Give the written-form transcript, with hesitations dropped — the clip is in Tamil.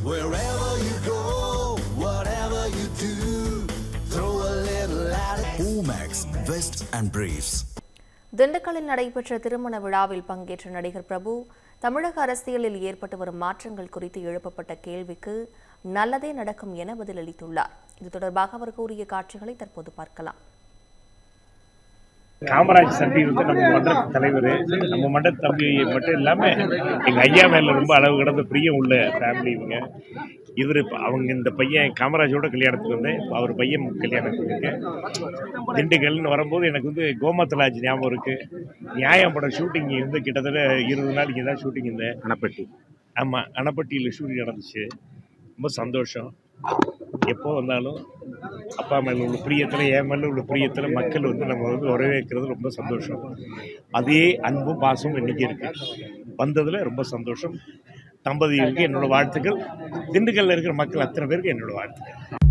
Wherever you go, whatever you do, throw a little at it. Omax, Vest and Briefs. திண்டுக்கல்லில் நடைபெற்ற திருமண விழாவில் பங்கேற்ற நடிகர் பிரபு தமிழக அரசியலில் ஏற்பட்டு வரும் மாற்றங்கள் குறித்து எழுப்பப்பட்ட கேள்விக்கு நல்லதே நடக்கும் என பதிலளித்துள்ளார். இது தொடர்பாக அவர் கூறிய காட்சிகளை தற்போது பார்க்கலாம். காமராஜ் தம்பி வந்து நம்ம மன்ற தலைவர், நம்ம மன்ற தம்பி மட்டும் இல்லாமல் எங்கள் ஐயா மேலே ரொம்ப அளவு கடந்த பிரியம் உள்ள ஃபேமிலி இவங்க. அவங்க இந்த பையன் காமராஜோட கல்யாணத்துக்கு வந்தேன், அவர் பையன் கல்யாணத்துக்கு இருக்கேன். திண்டுக்கல்னு வரும்போது எனக்கு வந்து கோமத்தலாஜ் ஞாபகம் இருக்குது. நியாயம் படம் ஷூட்டிங் வந்து கிட்டத்தட்ட 20 நாள் இங்கே தான் ஷூட்டிங் இருந்தேன். அணப்பட்டி, ஆமாம், அணப்பட்டியில் ஷூட்டிங் நடந்துச்சு. ரொம்ப சந்தோஷம். எப்போ வந்தாலும் அப்பா மேலே உள்ள பிரியத்தில், என் மேலே உள்ள பிரியத்தில் மக்கள் வந்து நம்ம வந்து வரவேற்கிறது ரொம்ப சந்தோஷம். அதே அன்பும் பாசமும் இன்றைக்கி இருக்குது. வந்ததில் ரொம்ப சந்தோஷம். தம்பதிகளுக்கு என்னோடய வாழ்த்துக்கள். திண்டுக்கல்லில் இருக்கிற மக்கள் அத்தனை பேருக்கு என்னோடய வாழ்த்துக்கள்.